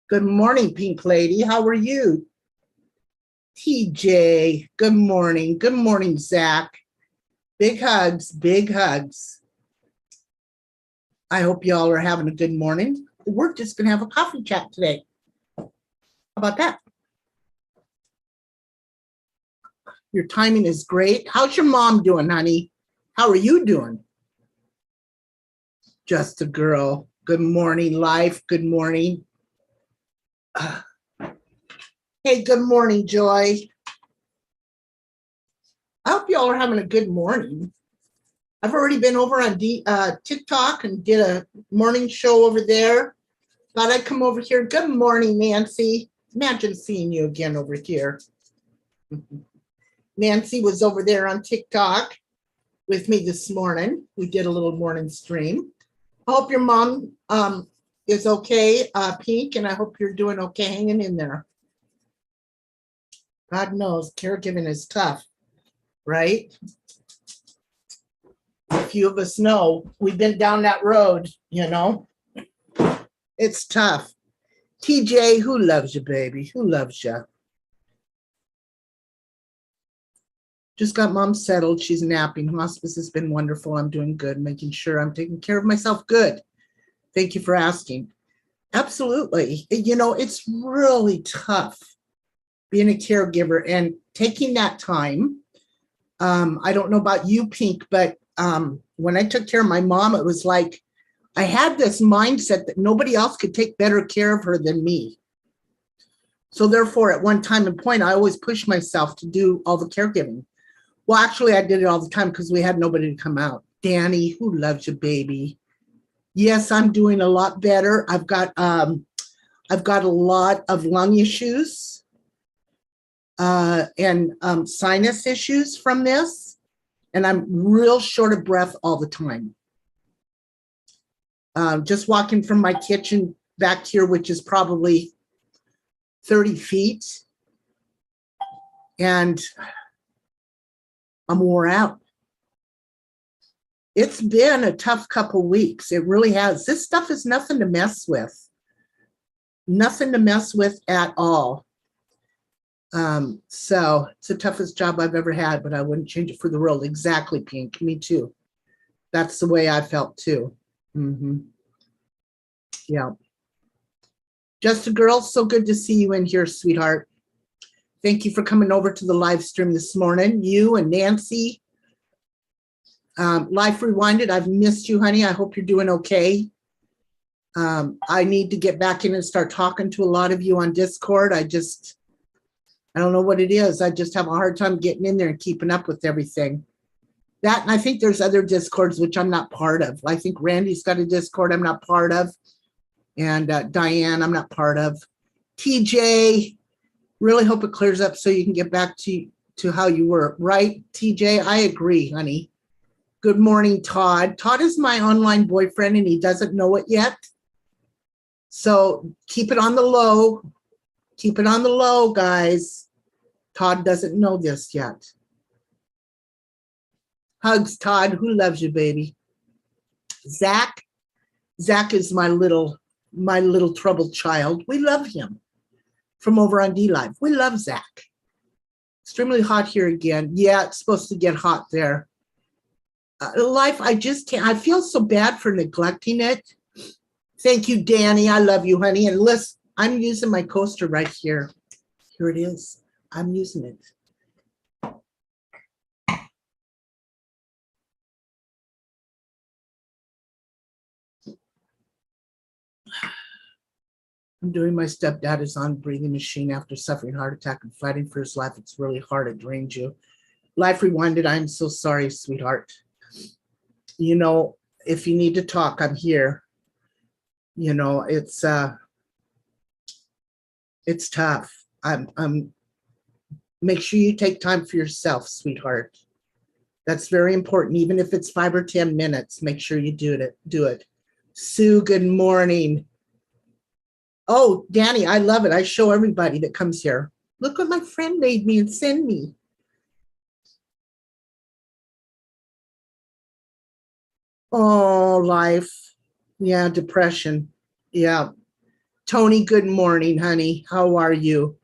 Good morning, Pink Lady. How are you? TJ, good morning. Good morning, Zach. Big hugs, big hugs. I hope y'all are having a good morning. We're just going to have a coffee chat today. How about that? Your timing is great. How's your mom doing, honey? How are you doing? Just a girl. Good morning, life. Good morning. Hey, good morning, Joy. I hope y'all are having a good morning. I've already been over on TikTok and did a morning show over there. Thought I'd come over here. Good morning, Nancy. Imagine seeing you again over here. Nancy was over there on TikTok with me this morning. We did a little morning stream. I hope your mom is okay, Pink, and I hope you're doing okay hanging in there. God knows caregiving is tough, right? A few of us know we've been down that road, you know. It's tough. TJ, who loves you, baby? Who loves you? Just got mom settled. She's napping. Hospice has been wonderful. I'm doing good, making sure I'm taking care of myself good. Thank you for asking. Absolutely. You know, it's really tough being a caregiver and taking that time. I don't know about you, Pink, but when I took care of my mom, it was like I had this mindset that nobody else could take better care of her than me. So therefore, at one time and point, I always pushed myself to do all the caregiving. Well, actually, I did it all the time because we had nobody to come out. Danny, who loves you, baby? Yes, I'm doing a lot better. I've got a lot of lung issues and sinus issues from this. And I'm real short of breath all the time. Just walking from my kitchen back here, which is probably 30 feet. And I'm wore out. It's been a tough couple weeks. It really has. This stuff is nothing to mess with. Nothing to mess with at all. So it's the toughest job I've ever had, but I wouldn't change it for the world. Exactly, Pink. Me too. That's the way I felt too. Yeah. Just a girl. So good to see you in here, sweetheart. Thank you for coming over to the live stream this morning. You and Nancy. Life Rewinded. I've missed you, honey. I hope you're doing okay. I need to get back in and start talking to a lot of you on Discord. I don't know what it is. I just have a hard time getting in there and keeping up with everything. That, and I think there's other Discords which I'm not part of. I think Randy's got a Discord I'm not part of. And Diane, I'm not part of. TJ, really hope it clears up so you can get back to how you were. Right, TJ? I agree, honey. Good morning, Todd. Todd is my online boyfriend, and he doesn't know it yet. So keep it on the low. Keep it on the low, guys. Todd doesn't know this yet. Hugs, Todd. Who loves you, baby? Zach. Zach is my little troubled child. We love him. From over on DLive. We love Zach. Extremely hot here again. Yeah, it's supposed to get hot there. Life, I just can't. I feel so bad for neglecting it. Thank you, Danny. I love you, honey. And listen, I'm using my coaster right here. Here it is. I'm using it. I'm doing my stepdad is on breathing machine after suffering heart attack and fighting for his life. It's really hard. It drains you. Life Rewinded. I'm so sorry, sweetheart. You know, if you need to talk, I'm here. You know, it's tough. I'm make sure you take time for yourself, sweetheart. That's very important. Even if it's 5 or 10 minutes, make sure you do it. Sue, good morning. Oh, Danny, I love it. I show everybody that comes here. Look what my friend made me and sent me. Oh, life. Yeah, depression. Yeah. Tony, good morning, honey. How are you?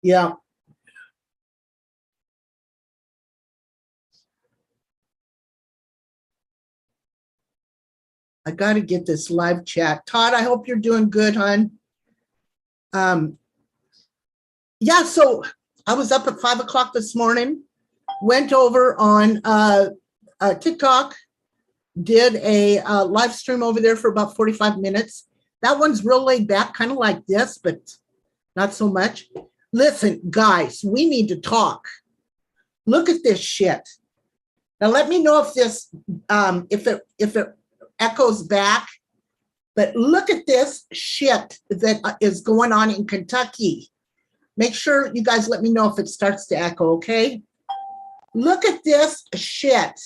Yeah. I got to get this live chat. Todd, I hope you're doing good, hon. Yeah, so I was up at 5 o'clock this morning, went over on TikTok, did a live stream over there for about 45 minutes. That one's real laid back, kind of like this, but not so much. Listen, guys, we need to talk. Look at this shit. Now, let me know if this, if it echoes back, but look at this shit that is going on in Kentucky. Make sure you guys let me know if it starts to echo, okay? Look at this shit.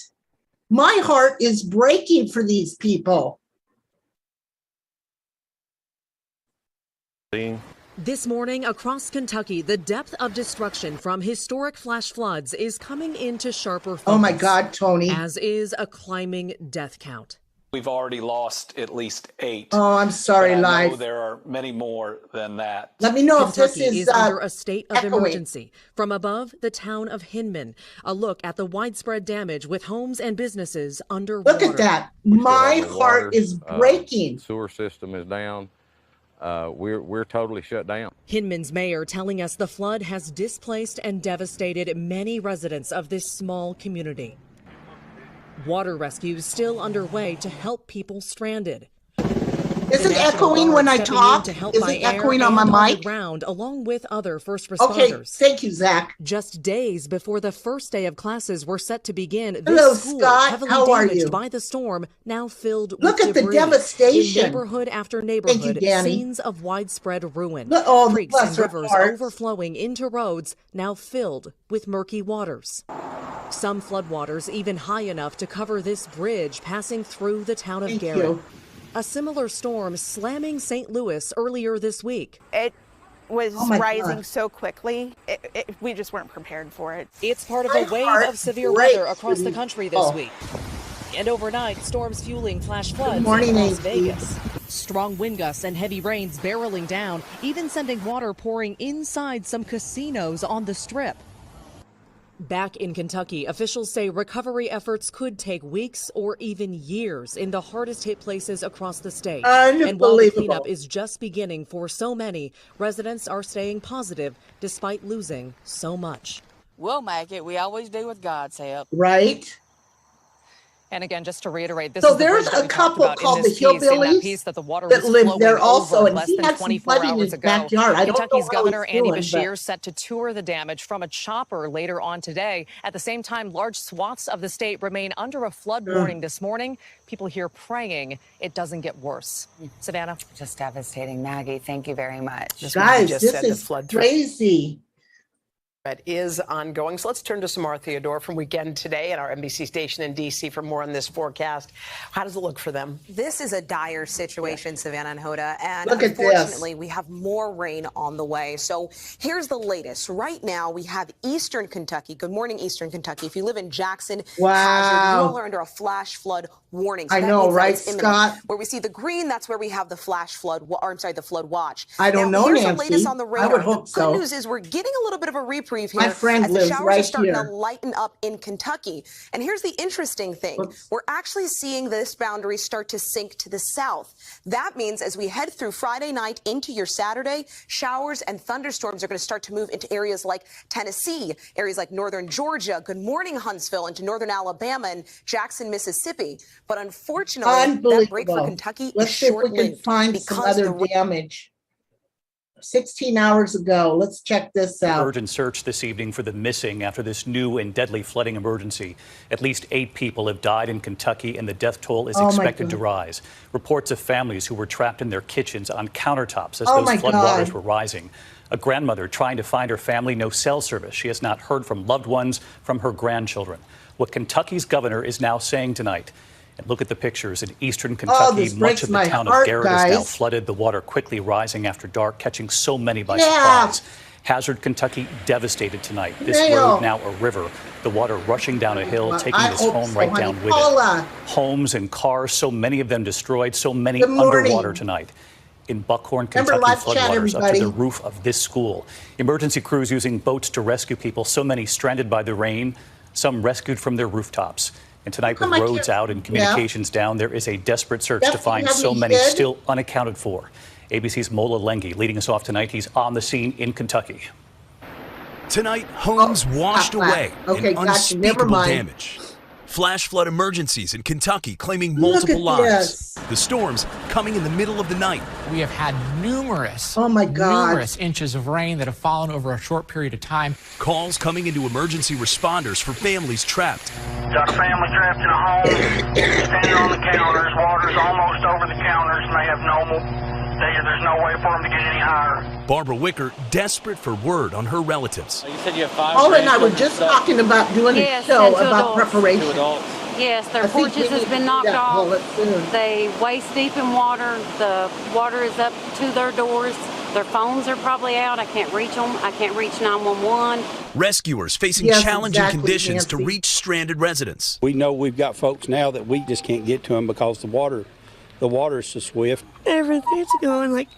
My heart is breaking for these people. This morning across Kentucky, the depth of destruction from historic flash floods is coming into sharper focus. Oh my God, Tony. As is a climbing death count. We've already lost at least 8. Oh, I'm sorry, Live. There are many more than that. Let me know Kentucky if this is under a state of echoing. emergency. From above, the town of Hinman. A look at the widespread damage with homes and businesses underwater. Look at that. My heart is breaking. Sewer system is down. We're totally shut down. Hinman's mayor telling us the flood has displaced and devastated many residents of this small community. Water rescues still underway to help people stranded. Is it echoing when I talk? Is it echoing on my mic? Ground, along with other first responders. Okay, thank you, Zach. Just days before the first day of classes were set to begin, this Hello, school, Scott. heavily How are damaged you? by the storm, now filled Look with at the debris. devastation. In neighborhood after neighborhood, Danny. scenes of widespread ruin. Look, oh, Creeks bless and her rivers heart. overflowing into roads, now filled with murky waters. Some floodwaters even high enough to cover this bridge passing through the town of Thank Garrett. you. A similar storm slamming St. Louis earlier this week. It was Oh my rising God. so quickly, we just weren't prepared for it. It's part of My a wave heart of severe breaks weather across for the these country this people. week. And overnight, storms fueling flash floods morning, in Las AC. Vegas. Strong wind gusts and heavy rains barreling down, even sending water pouring inside some casinos on the Strip. Back in Kentucky, officials say recovery efforts could take weeks or even years in the hardest hit places across the state. And while the Unbelievable. cleanup is just beginning for so many, residents are staying positive despite losing so much. We'll make it. We always do with God's help. Right? And again, just to reiterate, this So is the there's bridge that a we talked couple about called in the this piece, in that Hillbillies piece that the water that was live flowing there over also, in and less he than had some 24 flooding in hours his ago. backyard. I don't know Kentucky's how Governor he's Andy doing, Beshear but- set to tour the damage from a chopper later on today. At the same time, large swaths of the state remain under a flood warning this morning. People here praying it doesn't get worse. Savannah? Just devastating. Maggie, thank you very much. Guys, this is crazy. That is ongoing. So let's turn to Samar Theodore from Weekend Today at our NBC station in D.C. for more on this forecast. How does it look for them? This is a dire situation, Savannah and Hoda, and Look at this. unfortunately, we have more rain on the way. So here's the latest. Right now, we have Eastern Kentucky. Good morning, Eastern Kentucky. If you live in Jackson, Wow. Hazard, you all are under a flash flood warning. So I that know, means that right, it's imminent. Scott? Where we see the green, that's where we have the flash flood, the flood watch. I don't know, Here's the Nancy. latest on the I radar. would hope the so. good news is we're getting a little bit of a reprieve here. My friend as the lives showers right are starting here. to lighten up in Kentucky. And here's the interesting thing. Oops. We're actually seeing this boundary start to sink to the south. That means as we head through Friday night into your Saturday, showers and thunderstorms are going to start to move into areas like Tennessee, areas like northern Georgia, good morning Huntsville, into northern Alabama and Jackson, Mississippi. But unfortunately, that break for Unbelievable. Kentucky Let's is see if we can short-lived find some because other the damage. 16 hours ago. Let's check this out. Urgent search this evening for the missing after this new and deadly flooding emergency. At least 8 people have died in Kentucky, and the death toll is Oh, my expected to God. rise. Reports of families who were trapped in their kitchens on countertops as Oh, my those floodwaters God. were rising. A grandmother trying to find her family, no cell service. She has not heard from loved ones, from her grandchildren. What Kentucky's governor is now saying tonight. And look at the pictures in eastern Kentucky. this Much breaks of the my town heart, of Garrett is now guys. flooded. The water quickly rising after dark, catching so many by Yeah. surprise. Hazard, Kentucky, devastated tonight. This Mayo. road now a river. The water rushing down a hill, taking I this hope home so, right honey. down with Paula. it. Homes and cars, so many of them destroyed, so many Good morning. underwater tonight. In Buckhorn, Remember Kentucky, live chat, floodwaters up to everybody. the roof of this school. Emergency crews using boats to rescue people, so many stranded by the rain, some rescued from their rooftops. And tonight, with my roads kids- out and communications down, there is a desperate search That's to find what so we many did. still unaccounted for. ABC's Mola Lengi leading us off tonight. He's on the scene in Kentucky. Tonight, homes washed flat. away Okay, in gotcha. Never unspeakable mind. damage. Flash flood emergencies in Kentucky claiming Look multiple at lives. this. The storms coming in the middle of the night. We have had numerous inches of rain that have fallen over a short period of time. Calls coming into emergency responders for families trapped. Got a family trapped in a home, standing on the counters. Water's almost over the counters, and they have there's no way for them to get any higher. Barbara Wicker desperate for word on her relatives. You said you have 5 Paula and I were grandchildren, just so- talking about doing a Yes, show and to about adults. preparation. Two adults. Yes, their I think we porches need has to been do knocked that, off. Paula, soon. They waist deep in water. The water is up to their doors. Their phones are probably out. I can't reach them. I can't reach 911. Rescuers facing Yes, challenging exactly, conditions to Nancy. reach stranded residents. We know we've got folks now that we just can't get to them because the water is so swift. Everything's gone, like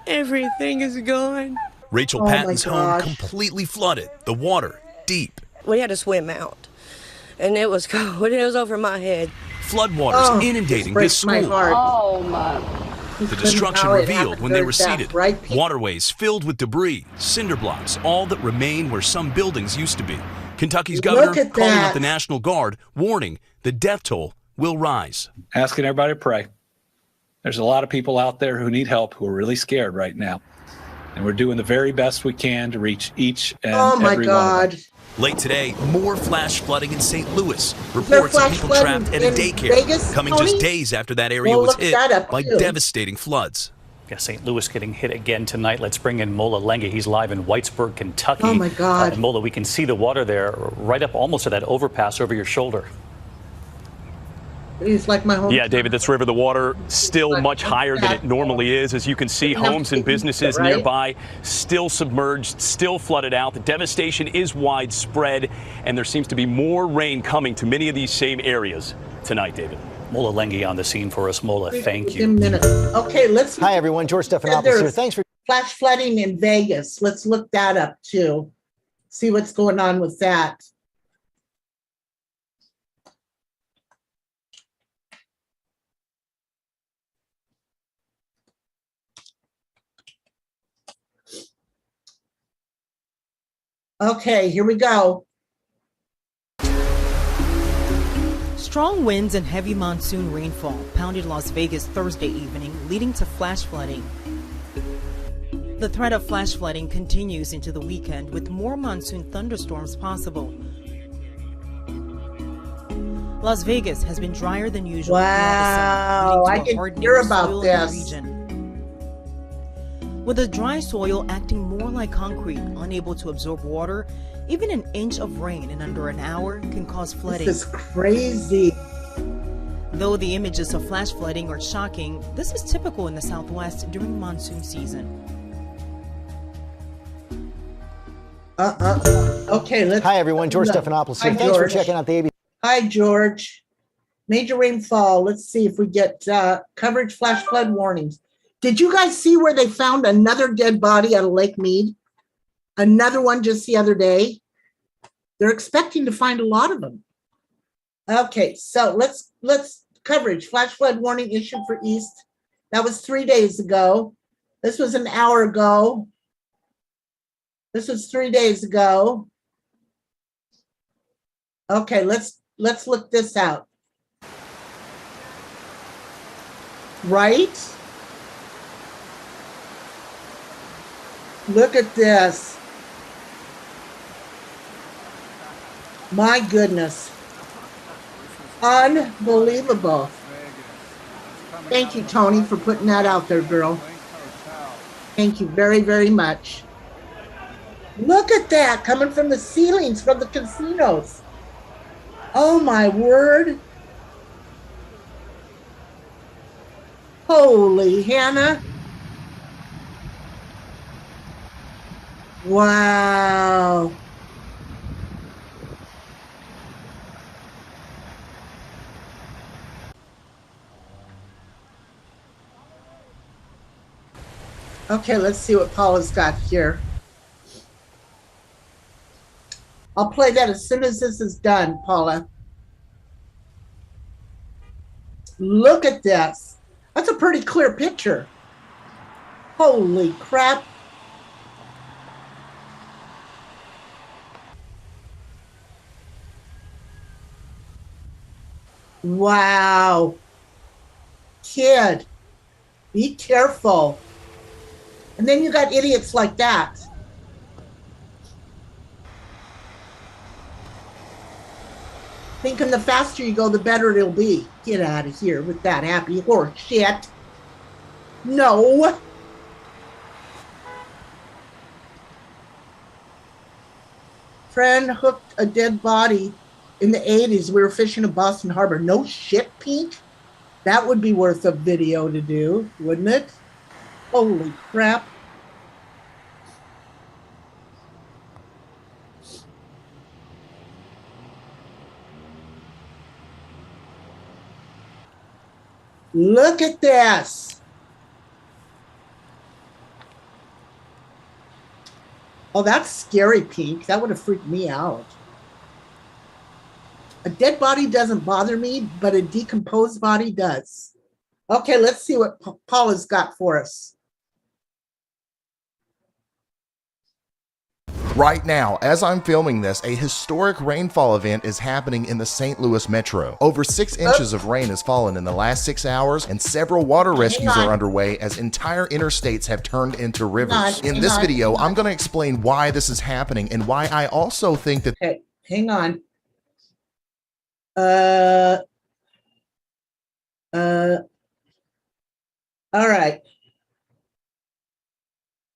everything is gone. Rachel Oh my Patton's home gosh. completely flooded, the water deep. We had to swim out, and it was cold. It was over my head. Floodwaters Oh, inundating breaks this my school. heart. Oh my. The destruction How it revealed happened when they very receded. fast, right? Waterways filled with debris, cinder blocks, all that remain where some buildings used to be. Kentucky's Look governor at calling that. out the National Guard, warning the death toll will rise. Asking everybody to pray. There's a lot of people out there who need help, who are really scared right now. And we're doing the very best we can to reach each and Oh my every one of them. God. Late today, more flash flooding in St. Louis. there Reports of flash people flood trapped at a in daycare Vegas, coming Tony? just days after that area Well, was look hit that up, by too. devastating floods. Yeah, St. Louis getting hit again tonight. Let's bring in Mola Lengi. He's live in Whitesburg, Kentucky. Oh, my God. Mola, we can see the water there right up almost to that overpass over your shoulder. It's like my home. Yeah, David, this river, the water still Like much higher than that. it normally is. As you can see, Enough homes and to eat, businesses right? nearby still submerged, still flooded out. The devastation is widespread, and there seems to be more rain coming to many of these same areas tonight, David. Mola Lengi on the scene for us. Mola, thank In a you. minute. Okay, let's. Hi, everyone. George Stephanopoulos There's here. Thanks for flash flooding in Vegas. Let's look that up too. See what's going on with that. Okay, here we go. Strong winds and heavy monsoon rainfall pounded Las Vegas Thursday evening, leading to flash flooding. The threat of flash flooding continues into the weekend with more monsoon thunderstorms possible. Las Vegas has been drier than usual. Wow, I didn't hear about this. Region. With the dry soil acting more like concrete, unable to absorb water, even an inch of rain in under an hour can cause flooding. This is crazy. Though the images of flash flooding are shocking, this is typical in the Southwest during monsoon season. Okay, let's. Hi, everyone. George Stephanopoulos here. Hi, Thanks for George. checking out the ABC. Hi, George. Major rainfall. Let's see if we get coverage, flash flood warnings. Did you guys see where they found another dead body out of Lake Mead? Another one just the other day. They're expecting to find a lot of them. Okay, so let's coverage, flash flood warning issued for East. That was 3 days ago. This was an hour ago. This was 3 days ago. Okay, let's look this out. Right? Look at this. My goodness. Unbelievable. Thank you, Tony, for putting that out there, girl. Thank you very, very much. Look at that coming from the ceilings from the casinos. Oh, my word. Holy Hannah. Wow. Okay, let's see what Paula's got here. I'll play that as soon as this is done, Paula. Look at this. That's a pretty clear picture. Holy crap. Wow. Kid, be careful. And then you got idiots like that. Thinking the faster you go, the better it'll be. Get out of here with that happy horse shit. No. Friend hooked a dead body in the 80s. We were fishing in Boston Harbor. No shit, Pink? That would be worth a video to do, wouldn't it? Holy crap. Look at this. Oh, that's scary, Pink. That would have freaked me out. A dead body doesn't bother me, but a decomposed body does. Okay, let's see what Paula's got for us. Right now, as I'm filming this, a historic rainfall event is happening in the St. Louis metro. Over 6 inches of rain has fallen in the last 6 hours, and several water rescues are underway as entire interstates have turned into rivers. In this video, I'm going to explain why this is happening and why I also think that... Okay, hang on. All right.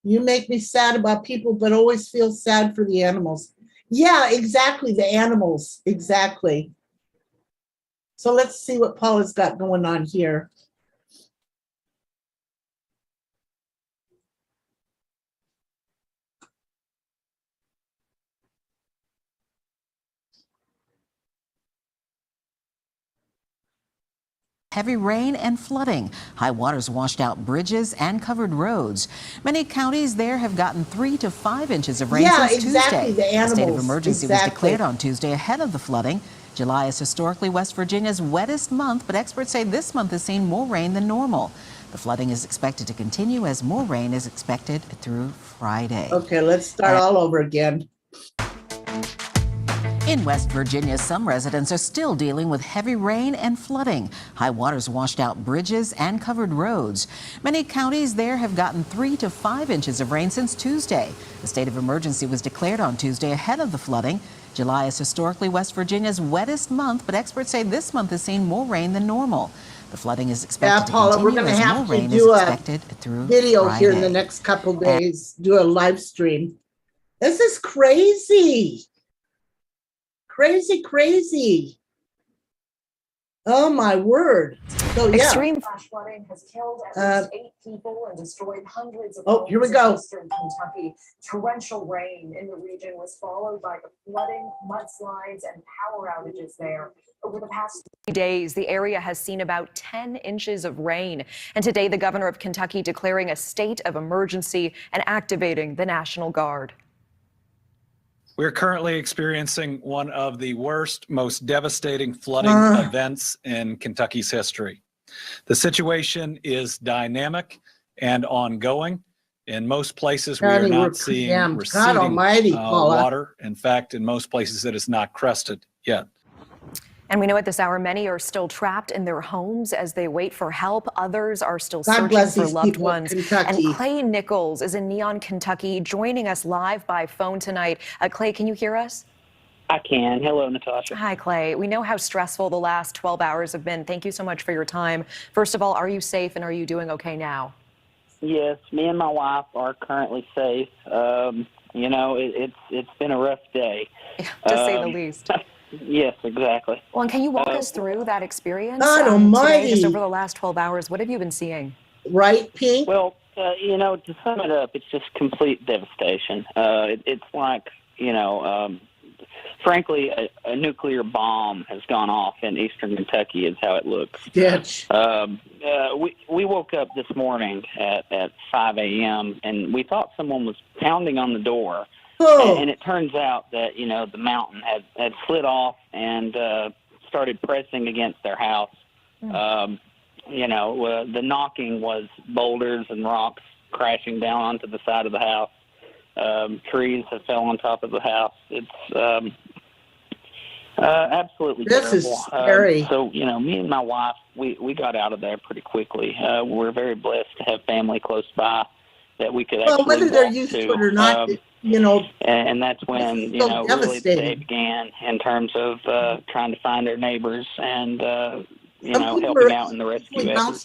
You make me sad about people, but always feel sad for the animals. Yeah, exactly. The animals. Exactly. So let's see what Paula's got going on here. Heavy rain and flooding. High waters washed out bridges and covered roads. Many counties there have gotten 3 to 5 inches of rain since Tuesday. The animals. A state of emergency was declared on Tuesday ahead of the flooding. July is historically West Virginia's wettest month, but experts say this month has seen more rain than normal. The flooding is expected to continue as more rain is expected through Friday. Okay, let's start all over again. In West Virginia, some residents are still dealing with heavy rain and flooding. High waters washed out bridges and covered roads. Many counties there have gotten 3 to 5 inches of rain since Tuesday. A state of emergency was declared on Tuesday ahead of the flooding. July is historically West Virginia's wettest month, but experts say this month has seen more rain than normal. The flooding is expected to continue we're gonna as have more to rain do is a expected through video Friday. here in the next couple days. Do a live stream. This is crazy. Crazy, crazy. Oh my word. So yeah. Extreme flash flooding has killed at least 8 people and destroyed hundreds of homes here we go. in eastern Kentucky. Torrential rain in the region was followed by the flooding, mudslides, and power outages there. Over the past 3 days, the area has seen about 10 inches of rain. And today, the governor of Kentucky declaring a state of emergency and activating the National Guard. We're currently experiencing one of the worst, most devastating flooding events in Kentucky's history. The situation is dynamic and ongoing. In most places, we are not seeing receding water. In fact, in most places, it is not crested yet. And we know at this hour, many are still trapped in their homes as they wait for help. Others are still searching for loved ones. And Clay Nichols is in Neon, Kentucky, joining us live by phone tonight. Clay, can you hear us? I can. Hello, Natasha. Hi, Clay. We know how stressful the last 12 hours have been. Thank you so much for your time. First of all, are you safe and are you doing okay now? Yes, me and my wife are currently safe. You know, it's been a rough day. To say the least. Yes, exactly. Well, and can you walk us through that experience God almighty. today, just over the last 12 hours? What have you been seeing? Right, Pink? Well, To sum it up, it's just complete devastation. It's like, frankly, a nuclear bomb has gone off in eastern Kentucky is how it looks. Yes. We woke up this morning at 5 a.m. and we thought someone was pounding on the door. Oh. And it turns out that, the mountain had slid off and started pressing against their house. The knocking was boulders and rocks crashing down onto the side of the house. Trees have fell on top of the house. It's absolutely this terrible. Is scary. So, me and my wife, we got out of there pretty quickly. We're very blessed to have family close by that we could actually whether they're walk used to to it or not, and that's when, so really the day began in terms of trying to find their neighbors and, helping out in the rescue efforts.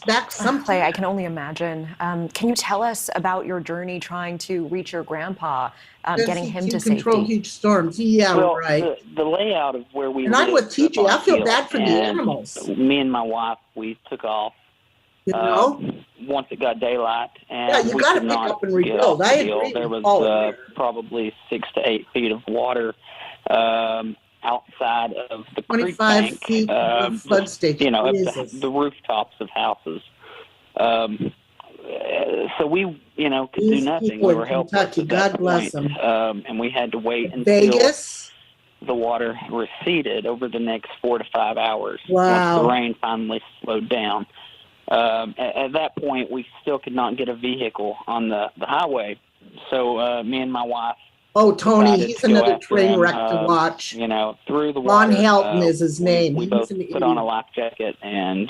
Clay, I can only imagine. Can you tell us about your journey trying to reach your grandpa, getting him to control safety? Huge storms. Yeah, well, right. The layout of where we And live I'm with TJ. I feel bad for the and animals. Me and my wife, we took off. Once it got daylight, and you we got to could pick not up and get rebuild. off I the deal. agree. There with was Paul. probably 6 to 8 feet of water outside of the creek 25 bank, feet of flood stage. up Jesus. to the rooftops of houses. So we, could These do nothing. people We in were helpless Kentucky, at that God bless point. And we had to wait until Vegas. the water receded over the next 4 to 5 hours. Wow. Once the rain finally slowed down. At that point, we still could not get a vehicle on the highway. So me and my wife. Oh, Tony, decided he's to go another after train him, wreck to watch. Through the Ron water. Helton is his name. We He's both an put on a idiot. life jacket and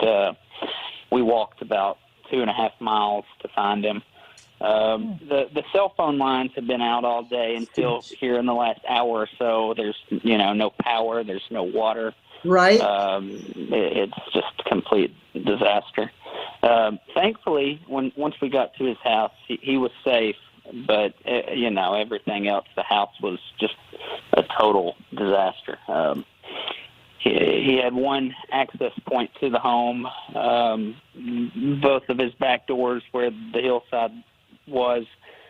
we walked about 2.5 miles to find him. The cell phone lines have been out all day until here in the last hour or so. There's no power. There's no water. Right. It's just complete disaster. Thankfully, once we got to his house, he was safe. But everything else, the house was just a total disaster. He had one access point to the home. Both of his back doors, where the hillside was,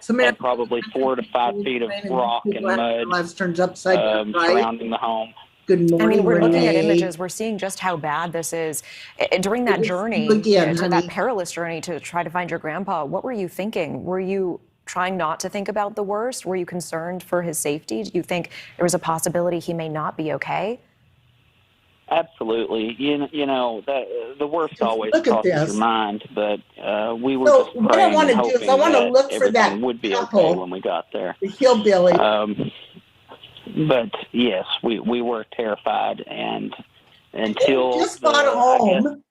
had probably 4 to 5 feet of rock and mud Lives turns upside down, right? surrounding the home. Good morning, I mean, we're looking at Renee. images. We're seeing just how bad this is. During that journey, again, that honey. perilous journey to try to find your grandpa, what were you thinking? Were you trying not to think about the worst? Were you concerned for his safety? Do you think there was a possibility he may not be okay? Absolutely. The worst always Look at crosses this. your mind, but we were So just what I praying wanna and do is hoping I wanna that look for that everything would be okay couple. when we got there. The hillbilly. But yes, we were terrified, and until They just bought a home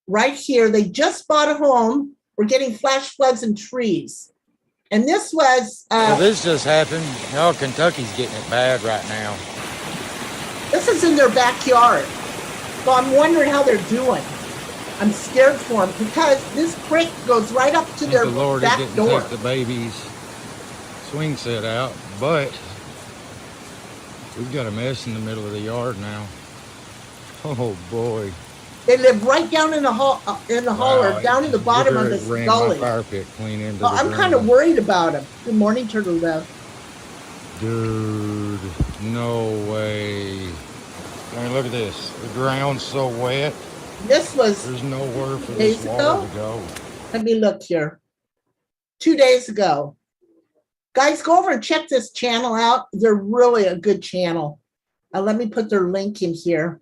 right here. They just bought a home. We're getting flash floods and trees. And this was well, this just happened. Kentucky's getting it bad right now. this is in their backyard. So I'm wondering how they're doing. I'm scared for them because this creek goes right up to their The Lord back didn't door. take the baby's swing set out, but we've got a mess in the middle of the yard now. Oh boy. They live right down in the holler, down in the bottom of this ran gully. my fire pit clean into So the I'm kind of ground. worried about them. Good morning, Turtle Dove. Dude, no way. I mean, look at this. The ground's so wet. This was There's nowhere for days this water ago? to go. Let me look here. 2 days ago. Guys, go over and check this channel out. They're really a good channel. Let me put their link in here.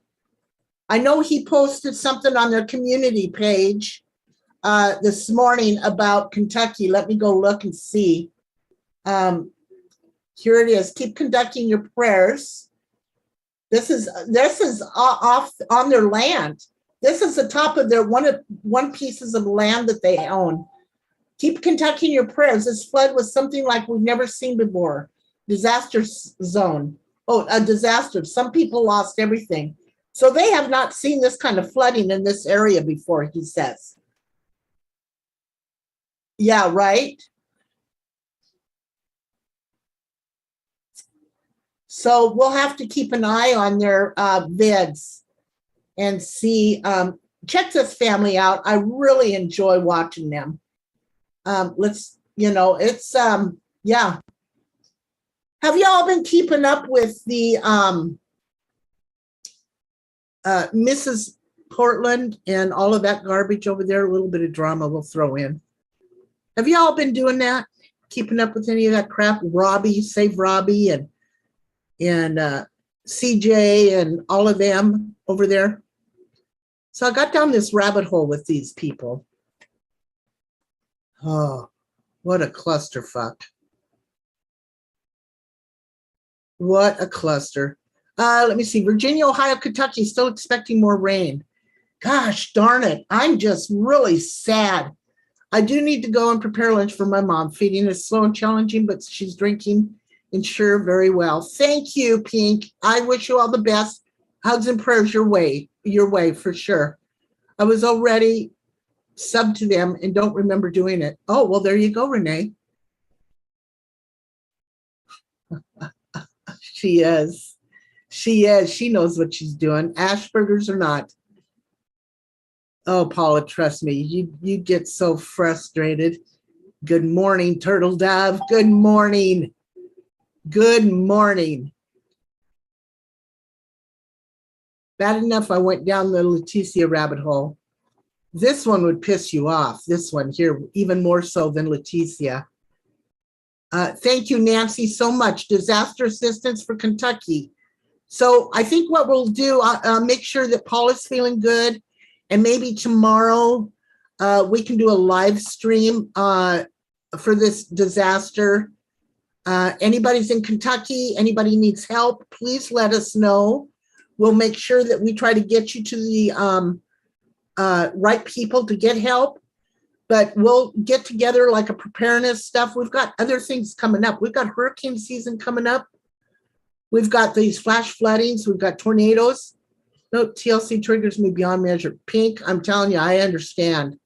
I know he posted something on their community page this morning about Kentucky. Let me go look and see. Here it is. Keep conducting your prayers. This is off on their land. This is the top of their one pieces of land that they own. Keep conducting your prayers. This flood was something like we've never seen before. Disaster zone. Oh, a disaster. Some people lost everything. So they have not seen this kind of flooding in this area before, he says. Yeah, right? So we'll have to keep an eye on their vids and see. Check this family out. I really enjoy watching them. Let's, it's, yeah. Have y'all been keeping up with the Mrs. Portland and all of that garbage over there? A little bit of drama we'll throw in. Have y'all been doing that? Keeping up with any of that crap? Robbie, Save Robbie, and CJ and all of them over there. So I got down this rabbit hole with these people. Oh, what a clusterfuck. What a cluster. Let me see. Virginia, Ohio, Kentucky, still expecting more rain. Gosh darn it. I'm just really sad. I do need to go and prepare lunch for my mom. Feeding is slow and challenging, but she's drinking Ensure very well. Thank you, Pink. I wish you all the best. Hugs and prayers your way for sure. I was already subbed to them and don't remember doing it. Oh, well, there you go, Renee. She is. She is. She knows what she's doing. Asperger's or not. Oh, Paula, trust me, you get so frustrated. Good morning, Turtle Dove. Good morning. Good morning. Bad enough I went down the Leticia rabbit hole. This one would piss you off. This one here, even more so than Leticia. Thank you, Nancy, so much. Disaster assistance for Kentucky. So I think what we'll do, make sure that Paul is feeling good. And maybe tomorrow we can do a live stream for this disaster. Anybody's in Kentucky, anybody needs help, please let us know. We'll make sure that we try to get you to the right people to get help. But we'll get together like a preparedness stuff. We've got other things coming up. We've got hurricane season coming up. We've got these flash floodings. We've got tornadoes. No, TLC triggers me beyond measure. Pink, I'm telling you, I understand.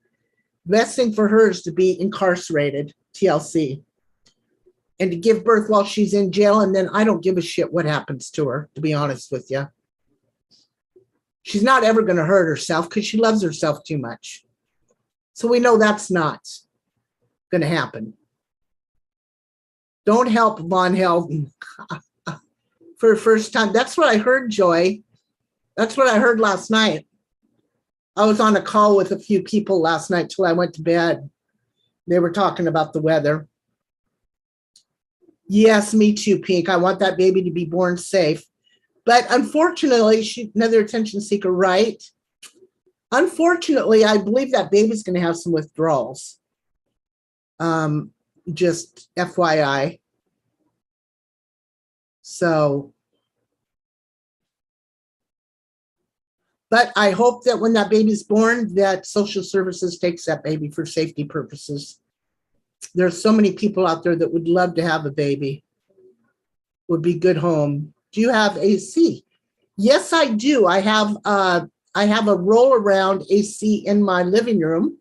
Best thing for her is to be incarcerated, TLC, and to give birth while she's in jail. And then I don't give a shit what happens to her, to be honest with you. She's not ever going to hurt herself because she loves herself too much. So we know that's not going to happen. Don't help Von Helden for the first time. That's what I heard, Joy. That's what I heard last night. I was on a call with a few people last night till I went to bed. They were talking about the weather. Yes, me too, Pink. I want that baby to be born safe. But unfortunately, she's another attention seeker, right? Unfortunately, I believe that baby's going to have some withdrawals. Just FYI. So, but I hope that when that baby's born, that social services takes that baby for safety purposes. There's so many people out there that would love to have a baby. Would be good home. Do you have AC? Yes, I do. I have a roll around AC in my living room,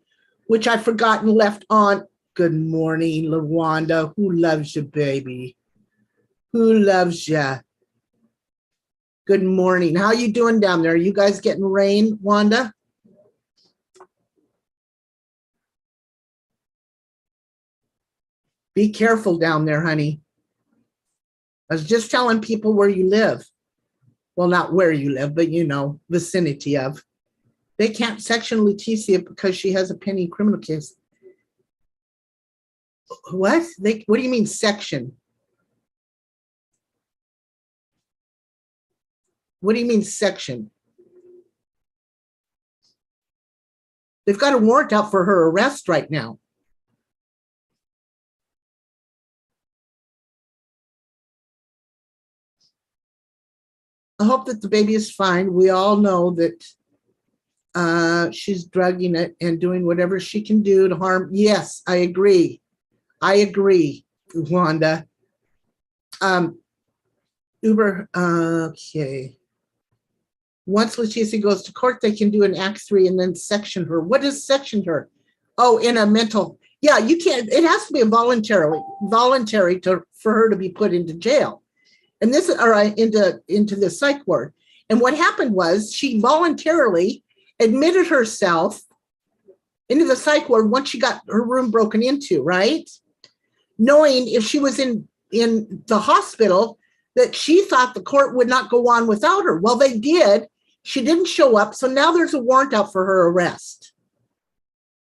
which I forgot and left on. Good morning, LaWanda. Who loves you, baby? Who loves you? Good morning. How you doing down there? Are you guys getting rain, Wanda? Be careful down there, honey. I was just telling people where you live. Well, not where you live, but you know, vicinity of. They can't section Leticia because she has a pending criminal case. What? What do you mean section? What do you mean section? They've got a warrant out for her arrest right now. I hope that the baby is fine. We all know that she's drugging it and doing whatever she can do to harm. Yes, I agree. I agree, Wanda. Uber, okay. Once Leticia goes to court, they can do an Act 3 and then section her. What is section her? Oh, in a mental, yeah, you can't, it has to be a voluntary for her to be put into jail. And this, or into the psych ward. And what happened was she voluntarily admitted herself into the psych ward once she got her room broken into, right? Knowing if she was in the hospital that she thought the court would not go on without her. Well, they did. She didn't show up. So now there's a warrant out for her arrest.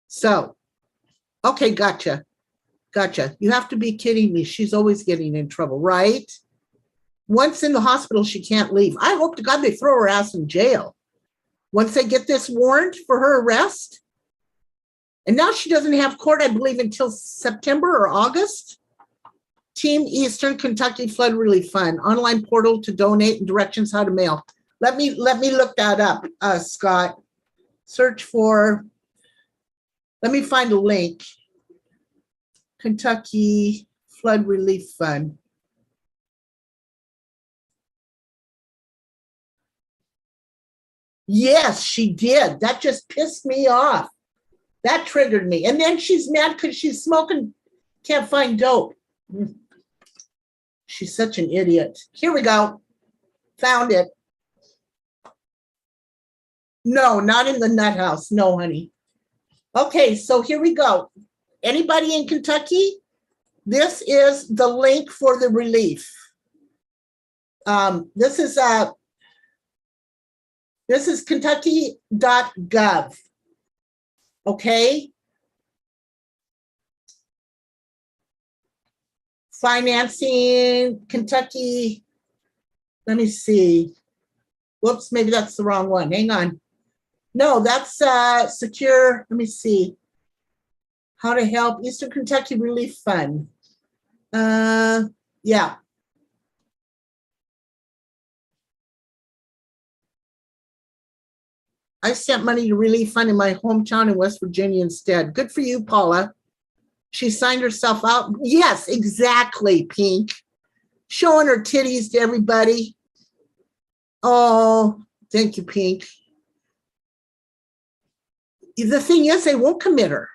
So, okay, gotcha. You have to be kidding me. She's always getting in trouble, right? Once in the hospital, she can't leave. I hope to God they throw her ass in jail. Once they get this warrant for her arrest. And now she doesn't have court, I believe, until September or August. Team Eastern Kentucky Flood Relief Fund, online portal to donate and directions how to mail. Let me look that up, Scott. Search for, let me find a link. Kentucky Flood Relief Fund. Yes, she did. That just pissed me off. That triggered me. And then she's mad because she's smoking, can't find dope. She's such an idiot. Here we go. Found it. No, not in the nut house. No, honey. Okay, so here we go. Anybody in Kentucky? This is the link for the relief. This is kentucky.gov. Okay. Financing Kentucky. Let me see. Whoops, maybe that's the wrong one. Hang on. No, that's secure. Let me see. How to help Eastern Kentucky Relief Fund. Yeah. I sent money to Relief Fund in my hometown in West Virginia instead. Good for you, Paula. She signed herself out. Yes, exactly, Pink. Showing her titties to everybody. Oh, thank you, Pink. The thing is, they won't commit her.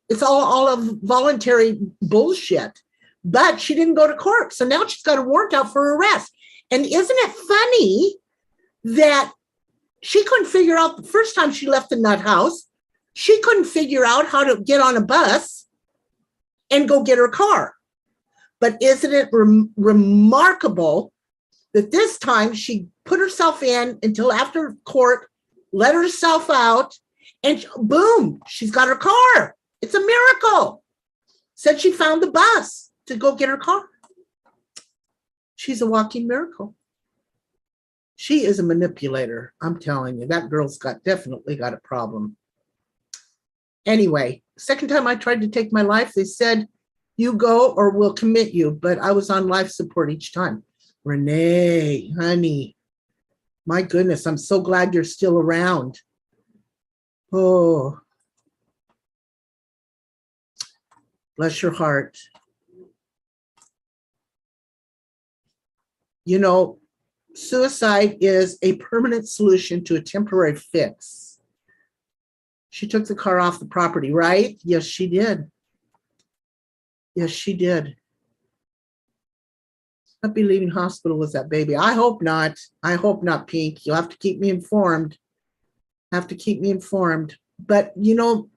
It's all of voluntary bullshit. But she didn't go to court. So now she's got a warrant out for arrest. And isn't it funny that she couldn't figure out the first time she left the nut house, she couldn't figure out how to get on a bus and go get her car. But isn't it remarkable that this time she put herself in until after court, let herself out, and boom, she's got her car. It's a miracle. Said she found the bus to go get her car. She's a walking miracle. She is a manipulator. I'm telling you, that girl's definitely got a problem. Anyway, second time I tried to take my life, they said, you go or we'll commit you. But I was on life support each time. Renee, honey, my goodness, I'm so glad you're still around. Oh, bless your heart. You know, suicide is a permanent solution to a temporary fix. She took the car off the property, right? Yes, she did. Yes, she did. I'll be leaving hospital with that baby. I hope not. I hope not, Pink. You'll have to keep me informed. Have to keep me informed. But, you know,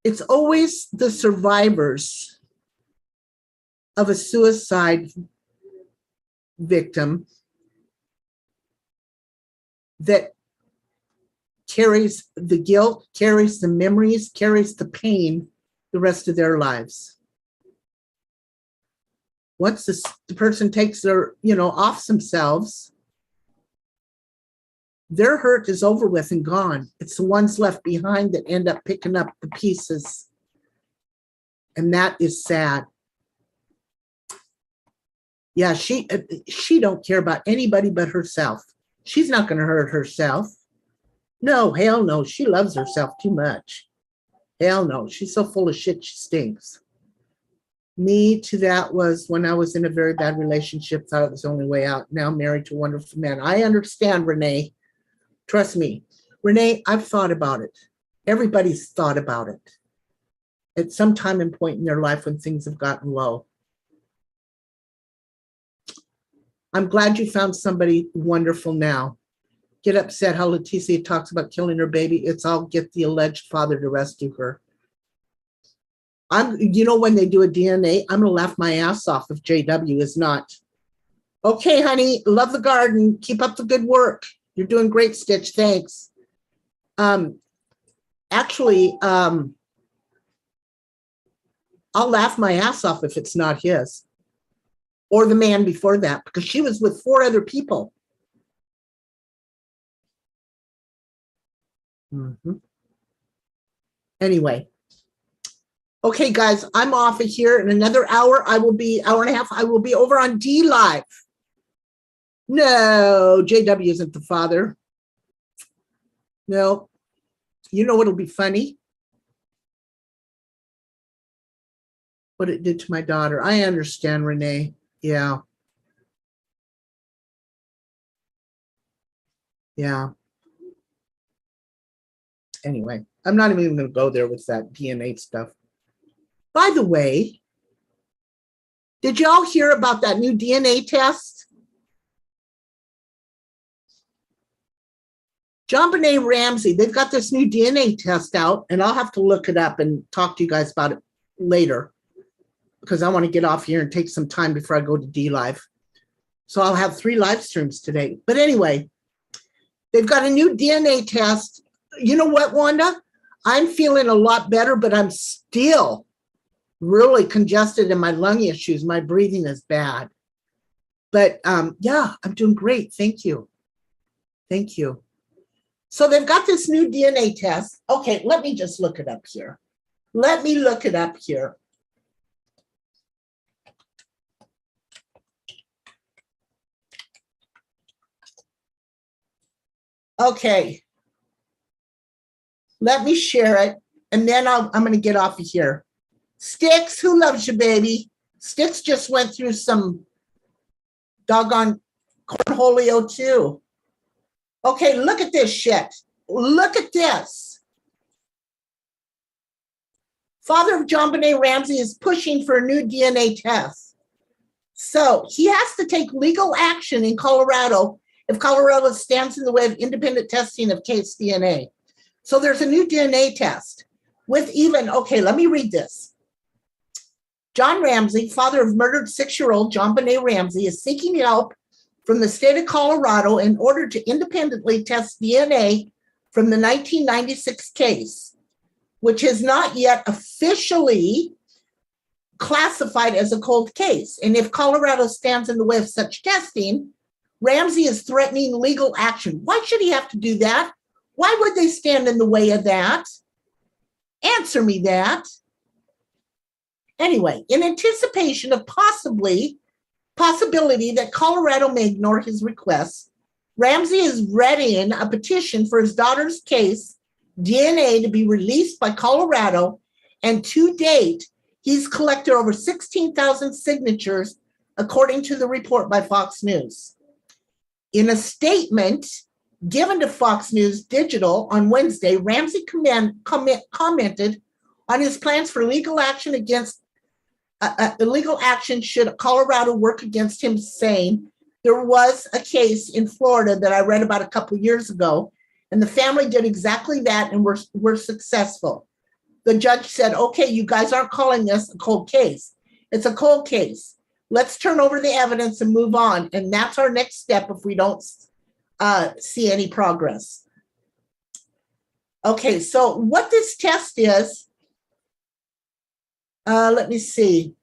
it's always the survivors of a suicide victim that carries the guilt, carries the memories, carries the pain the rest of their lives. Once the person takes their, off themselves, their hurt is over with and gone. It's the ones left behind that end up picking up the pieces. And that is sad. Yeah, she don't care about anybody but herself. She's not going to hurt herself. No, hell no. She loves herself too much. Hell no. She's so full of shit, she stinks. Me to that was when I was in a very bad relationship, thought it was the only way out. Now married to a wonderful man. I understand, Renee. Trust me. Renee, I've thought about it. Everybody's thought about it at some time and point in their life when things have gotten low. I'm glad you found somebody wonderful now. get upset how Leticia talks about killing her baby. It's I'll get the alleged father to rescue her. When they do a DNA, I'm gonna laugh my ass off if JW is not. Okay, honey, love the garden. Keep up the good work. You're doing great, Stitch. Thanks. Actually, I'll laugh my ass off if it's not his or the man before that, because she was with 4 other people. Anyway. Okay, guys, I'm off of here. In another hour, hour and a half, I will be over on DLive. No, JW isn't the father. No. You know what'll be funny? What it did to my daughter. I understand, Renee. Yeah. Yeah. Anyway, I'm not even going to go there with that DNA stuff. By the way, did y'all hear about that new DNA test? JonBenét Ramsey, they've got this new DNA test out, and I'll have to look it up and talk to you guys about it later because I want to get off here and take some time before I go to DLive. So I'll have 3 live streams today. But anyway, they've got a new DNA test. You know what, Wanda? I'm feeling a lot better, but I'm still really congested in my lung issues. My breathing is bad. But yeah, I'm doing great. Thank you. Thank you. So they've got this new DNA test. Okay, let me just look it up here. Let me look it up here. Okay. Let me share it, and then I'm going to get off of here. Sticks, who loves you, baby? Sticks just went through some doggone cornholio too. Okay, look at this shit. Look at this. Father of JonBenét Ramsey is pushing for a new DNA test. So he has to take legal action in Colorado if Colorado stands in the way of independent testing of case DNA. So there's a new DNA test with even, okay, let me read this. John Ramsey, father of murdered 6-year-old JonBenét Ramsey, is seeking help from the state of Colorado in order to independently test DNA from the 1996 case, which is not yet officially classified as a cold case. And if Colorado stands in the way of such testing, Ramsey is threatening legal action. Why should he have to do that? Why would they stand in the way of that? Answer me that. Anyway, in anticipation of possibility that Colorado may ignore his requests, Ramsey is readying a petition for his daughter's case DNA to be released by Colorado, and to date, he's collected over 16,000 signatures, according to the report by Fox News. In a statement given to Fox News Digital on Wednesday, Ramsey commented on his plans for legal action against illegal action should Colorado work against him, saying there was a case in Florida that I read about a couple of years ago, and the family did exactly that and were successful. The judge said, okay, you guys aren't calling this a cold case. It's a cold case. Let's turn over the evidence and move on. And that's our next step if we don't see any progress. Okay, so what this test is, let me see.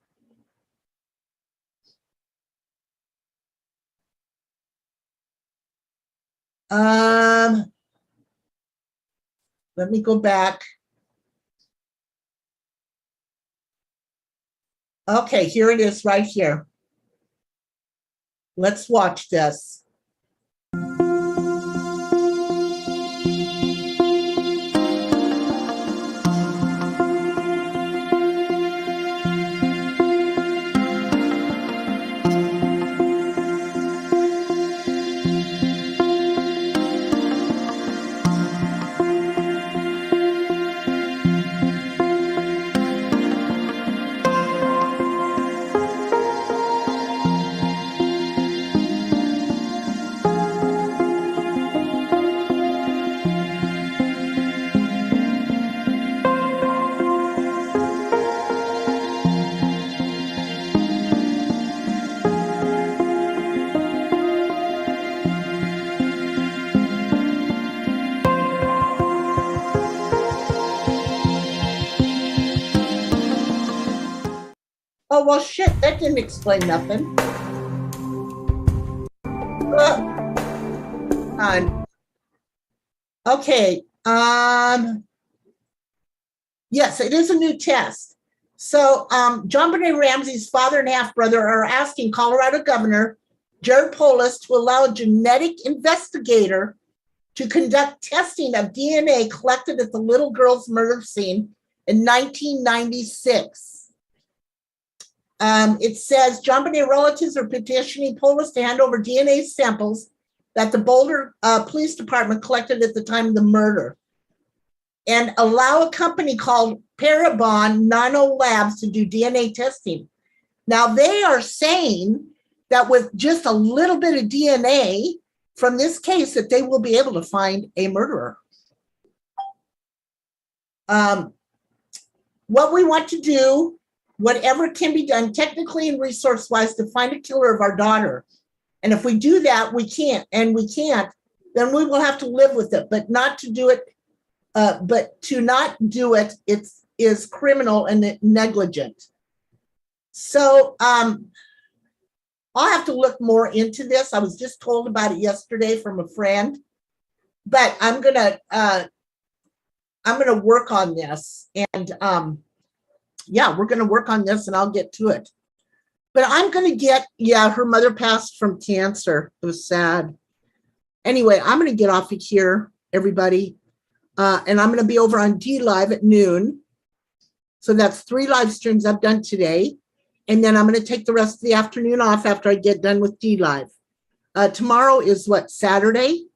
Let me go back. Okay, here it is right here. Let's watch this. Oh, well, shit, that didn't explain nothing. Okay. Yes, it is a new test. So JonBenét Ramsey's father and half-brother are asking Colorado Governor Jared Polis to allow a genetic investigator to conduct testing of DNA collected at the little girl's murder scene in 1996. It says JonBenét relatives are petitioning Polis to hand over DNA samples that the Boulder Police Department collected at the time of the murder and allow a company called Parabon Nano Labs to do DNA testing. Now, they are saying that with just a little bit of DNA from this case, that they will be able to find a murderer. What we want to do, whatever can be done technically and resource-wise to find a killer of our daughter. And if we do that, we can't, then we will have to live with it, but not to do it. But to not do it, it is criminal and negligent. So I'll have to look more into this. I was just told about it yesterday from a friend, but I'm gonna work on this, and yeah, we're gonna work on this, and I'll get to it. But I'm gonna get, yeah, her mother passed from cancer. It was sad. Anyway, I'm gonna get off of here, everybody. And I'm going to be over on DLive at noon. So that's 3 live streams I've done today. And then I'm going to take the rest of the afternoon off after I get done with DLive. Tomorrow is what, Saturday?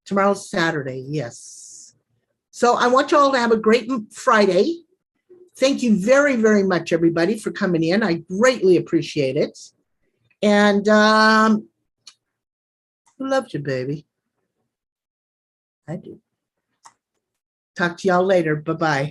Tomorrow's Saturday, yes. So I want you all to have a great Friday. Thank you very, very much, everybody, for coming in. I greatly appreciate it. And love you, baby. I do. Talk to y'all later. Bye-bye.